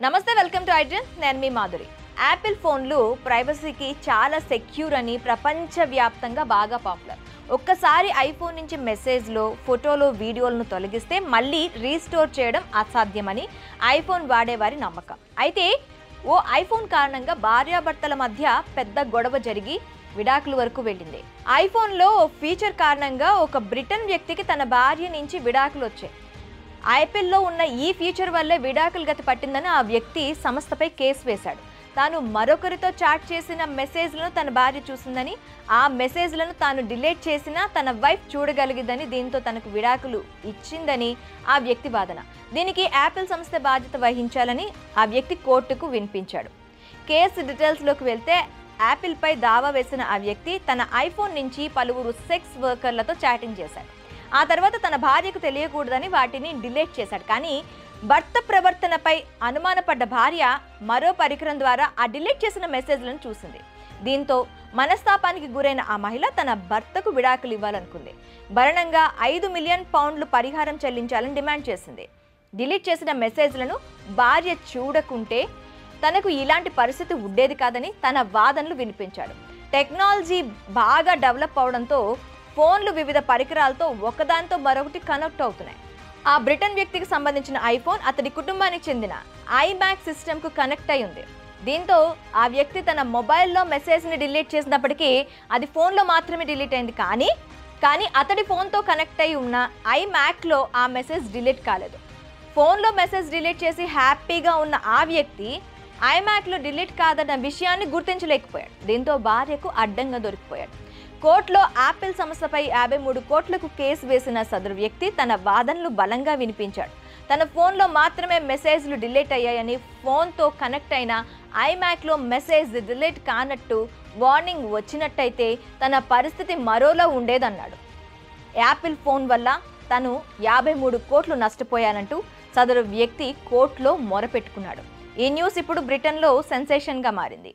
నమస్తే, welcome to iDream. నేను మీ Madhuri. Apple ఫోన్లు ప్రైవసీకి చాలా సెక్యూర్ అని ప్రపంచవ్యాప్తంగా బాగా పాపులర్. ఒక్కసారి ఐఫోన్ నుంచి మెసేజ్లో, ఫోటోలో, వీడియోలను తొలగిస్తే మళ్ళీ రీస్టోర్ చేయడం అసాధ్యమని ఐఫోన్ వాడేవారి నమ్మకం. అయితే ఓ ఐఫోన్ కారణంగా భార్యాభర్తల మధ్య పెద్ద గొడవ జరిగి విడాకుల వరకు వెళ్ళింది. ఐఫోన్లో ఓ ఫీచర్ కారణంగా ఒక బ్రిటన్ వ్యక్తికి తన భార్య నుంచి విడాకులు వచ్చాయి. యాపిల్లో ఉన్న ఈ ఫీచర్ వల్లే విడాకులు గతి పట్టిందని ఆ వ్యక్తి సంస్థపై కేసు వేశాడు. తాను మరొకరితో చాట్ చేసిన మెసేజ్లను తన భార్య చూసిందని, ఆ మెసేజ్లను తాను డిలీట్ చేసినా తన వైఫ్ చూడగలిగిందని, దీంతో తనకు విడాకులు ఇచ్చిందని ఆ వ్యక్తి వాదన. దీనికి యాపిల్ సంస్థ బాధ్యత వహించాలని ఆ వ్యక్తి కోర్టుకు వినిపించాడు. కేసు డీటెయిల్స్లోకి వెళ్తే యాపిల్పై దావా వేసిన ఆ వ్యక్తి తన ఐఫోన్ నుంచి పలువురు సెక్స్ వర్కర్లతో చాటింగ్ చేశాడు. ఆ తర్వాత తన భార్యకు తెలియకూడదని వాటిని డిలీట్ చేశాడు. కానీ భర్త ప్రవర్తనపై అనుమానపడ్డ భార్య మరో పరికరం ద్వారా ఆ డిలీట్ చేసిన మెసేజ్లను చూసింది. దీంతో మనస్తాపానికి గురైన ఆ మహిళ తన భర్తకు విడాకులు ఇవ్వాలనుకుంది. భరణంగా 5 మిలియన్ పౌండ్లు పరిహారం చెల్లించాలని డిమాండ్ చేసింది. డిలీట్ చేసిన మెసేజ్లను భార్య చూడకుంటే తనకు ఇలాంటి పరిస్థితి ఉండేది కాదని తన వాదనలు వినిపించాడు. టెక్నాలజీ బాగా డెవలప్ అవడంతో ఫోన్లు వివిధ పరికరాలతో ఒకదానితో మరొకటి కనెక్ట్ అవుతున్నాయి. ఆ బ్రిటన్ వ్యక్తికి సంబంధించిన ఐఫోన్ అతడి కుటుంబానికి చెందిన ఐమ్యాక్ సిస్టమ్కు కనెక్ట్ అయి ఉంది. దీంతో ఆ వ్యక్తి తన మొబైల్లో మెసేజ్ని డిలీట్ చేసినప్పటికీ అది ఫోన్లో మాత్రమే డిలీట్ అయింది. కానీ అతడి ఫోన్తో కనెక్ట్ అయి ఉన్న ఐమ్యాక్లో ఆ మెసేజ్ డిలీట్ కాలేదు. ఫోన్లో మెసేజ్ డిలీట్ చేసి హ్యాపీగా ఉన్న ఆ వ్యక్తి ఐమ్యాక్లో డిలీట్ కాదన్న విషయాన్ని గుర్తించలేకపోయాడు. దీంతో భార్యకు అడ్డంగా దొరికిపోయాడు. కోర్టులో యాపిల్ సంస్థపై 53 కోట్లకు కేసు వేసిన సదరు వ్యక్తి తన వాదనలు బలంగా వినిపించాడు. తన ఫోన్లో మాత్రమే మెసేజ్లు డిలీట్ అయ్యాయని, ఫోన్తో కనెక్ట్ అయిన ఐమ్యాక్లో మెసేజ్ డిలీట్ కానట్టు వార్నింగ్ వచ్చినట్టయితే తన పరిస్థితి మరోలా ఉండేదన్నాడు. యాపిల్ ఫోన్ వల్ల తను 53 కోట్లు నష్టపోయానంటూ సదరు వ్యక్తి కోర్టులో మొరపెట్టుకున్నాడు. ఈ న్యూస్ ఇప్పుడు బ్రిటన్లో సెన్సేషన్గా మారింది.